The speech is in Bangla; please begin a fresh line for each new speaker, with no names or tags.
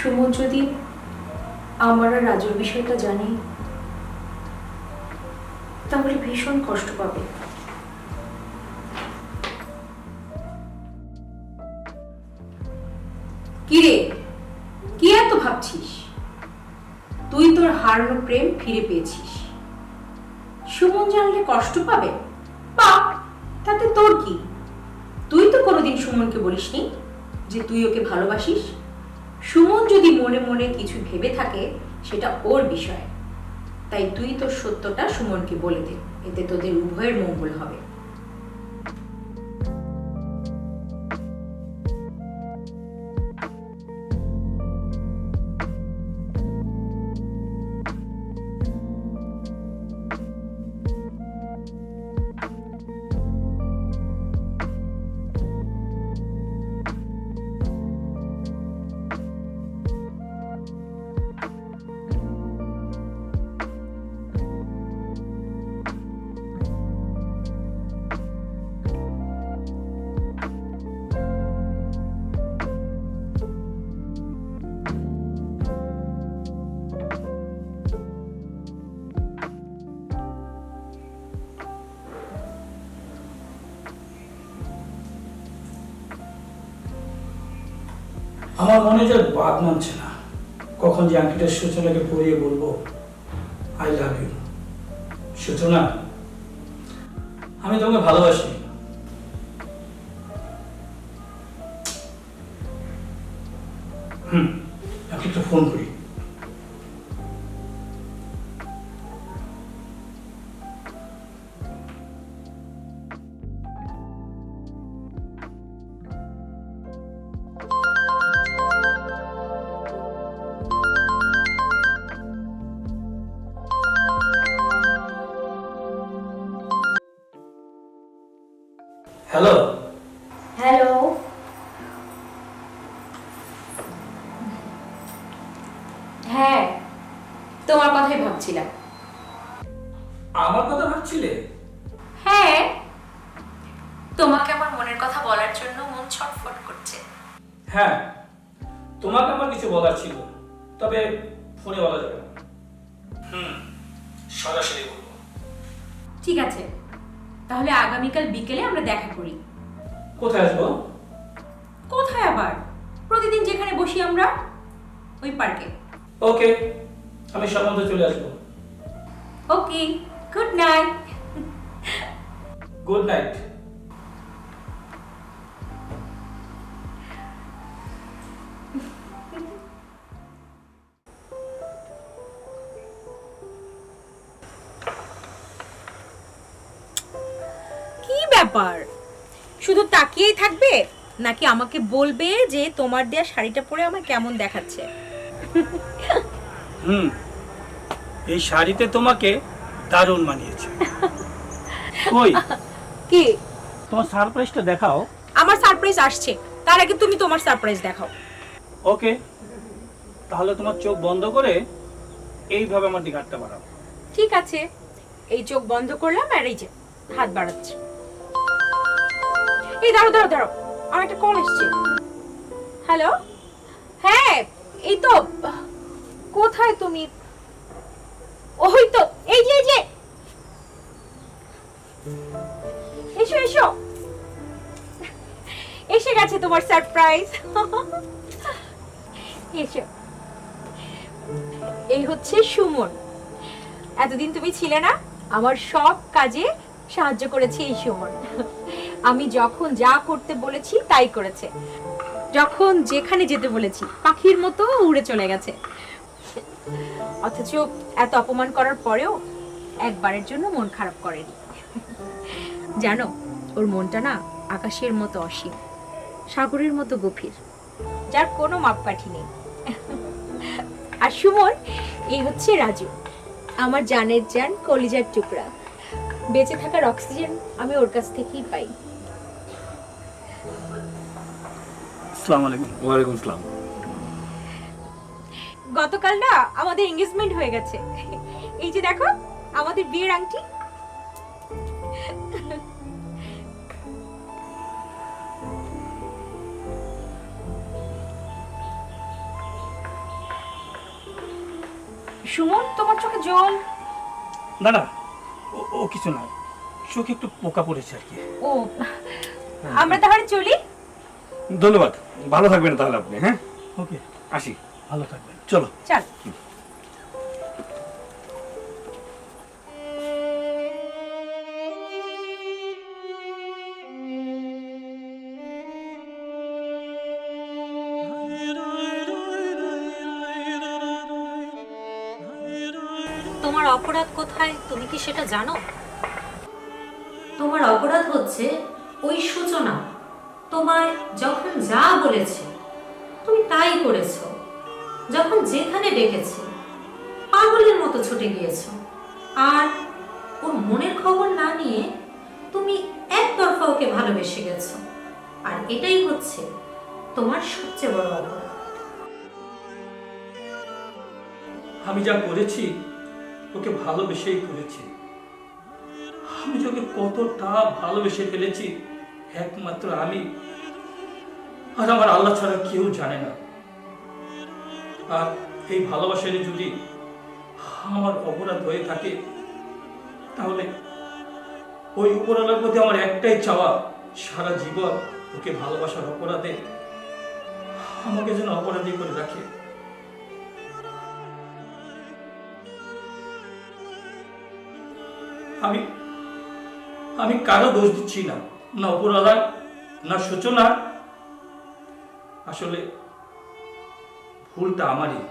সুমন যদি আমার আর রাজুর বিষয়টা জানে তাহলে ভীষণ কষ্ট পাবে। কিরে, কি এত ভাবছিস? তুই তোর হারানো প্রেম ফিরে পেয়েছিস, সুমন জানলে কষ্ট পাবে। পাপ, তাতে তোর কি? তুই তো কোনোদিন সুমনকে বলিসনি যে তুই ওকে ভালোবাসিস। সুমন যদি মনে মনে কিছু ভেবে থাকে সেটা ওর বিষয়, তাই তুই তোর সত্যটা সুমনকে বলে দে, এতে তোদের উভয়ের মঙ্গল হবে।
আমার মনে যে বাদ মানছে না, কখন যে আংটিটা সূচনাকে পরিয়ে বলবো আই লাভ ইউ। সূচনা, আমি তোমাকে ভালোবাসি। এখন একটা ফোন করি। হ্যালো।
হ্যালো। হ্যাঁ, তোমার কথাই ভাবছিলাম।
আমার কথা ভাবছিলে?
হ্যাঁ, তোমাকে আমার মনের কথা বলার জন্য মন ছটফট করছে।
হ্যাঁ, তোমাকে আমার কিছু বলার ছিল, তবে ফোনে বলা যাবে না। সরাসরি বলবো।
ঠিক আছে, তাহলে আগামীকাল বিকেলে আমরা দেখা করি।
কোথায় আসবো?
কোথায় আবার? প্রতিদিন যেখানে বসি আমরা, ওই পার্কে।
ওকে, আমি সময় চলে আসবো।
ওকে, গুড নাইট।
Good night.
কি ব্যাপার, শুধু তাকিয়েই থাকবে নাকি আমাকে বলবে যে তোমার দেয়া শাড়িটা পরে আমার কেমন দেখাচ্ছে?
এই শাড়িতে তোমাকে দারুণ মানিয়েছে। কই
কি?
তোমার সারপ্রাইজটা দেখাও।
আমার সারপ্রাইজ আসছে, তার আগে তুমি তোমার সারপ্রাইজ দেখাও।
ওকে, তাহলে তোমার চোখ বন্ধ করে এইভাবে আমার দিকে হাতটা বাড়াও।
ঠিক আছে, এই চোখ বন্ধ করলাম আর এই যে হাত বাড়াচ্ছি। এই দাঁড়াও দাঁড়াও দাঁড়াও, আমার একটা কল এসছে। হ্যালো, হ্যাঁ এই তো। কোথায় তুমি? ওই তো, এই যে এই যে, এসো এসো, এসে গেছে তোমার সারপ্রাইজ। এসো, এই হচ্ছে সুমন। এতদিন তুমি ছিলে না, আমার সব কাজে সাহায্য করেছে এই সুমন। আমি যখন যা করতে বলেছি তাই করেছে, যখন যেখানে যেতে বলেছি পাখির মতো উড়ে চলে গেছে। অথচ এত অপমান করার পরেও একবারের জন্য মন খারাপ করেনি। জানো, ওর মনটা না আকাশের মতো অসীম, সাগরের মতো গভীর, যার কোনো মাপকাঠি নেই। আর সুমন, এই হচ্ছে রাজু, আমার জানের জান, কলিজার টুকরা। বেঁচে থাকার অক্সিজেন আমি ওর কাছ থেকেই পাই।
আসসালামু আলাইকুম।
ওয়ালাইকুম আসসালাম।
গতকাল না আমাদের এনগেজমেন্ট হয়ে গেছে। এই যে দেখো আমাদের বিয়ের আংটি। সুমন, তোমার চোখে জল?
না না, ও কিছু না, চোখে একটু পোকা পড়েছে আর কি।
ও, আমরা তাহলে চলি।
ধন্যবাদ, ভালো থাকবেন তাহলে আপনি। হ্যাঁ,
ওকে,
আসি।
ভালো থাকবেন।
চলো।
চল।
তোমার অপরাধ কোথায় তুমি কি সেটা জানো? তোমার অপরাধ হচ্ছে ওই সূচনা তোমায় যখন যা বলেছে তুমি তাই করেছো, যখন যেখানে ডেকেছে পাগলের মতো ছুটে গিয়েছো, আর ওর মনের খবর না নিয়ে তুমি একতরফা ওকে ভালোবেসে গেছো। আর এটাই হচ্ছে তোমার সবচেয়ে বড় অপরাধ।
আমি যা করেছি ওকে ভালোবেসেই করেছি। আমি যে ওকে কতটা ভালোবেসে ফেলেছি একমাত্র আমি আর আমার আল্লাহ ছাড়া কেউ জানে না। আর এই ভালোবাসায় যদি আমার অপরাধ হয়ে থাকে তাহলে ওই উপরওয়ালার প্রতি আমার একটাই চাওয়া, সারা জীবন ওকে ভালোবাসার অপরাধে আমাকে যেন অপরাধী করে রাখে। আমি আমি কারো দোষ দিচ্ছি না, না উপরওয়ালা না সূচনা। আসলে ভুলটা আমারই।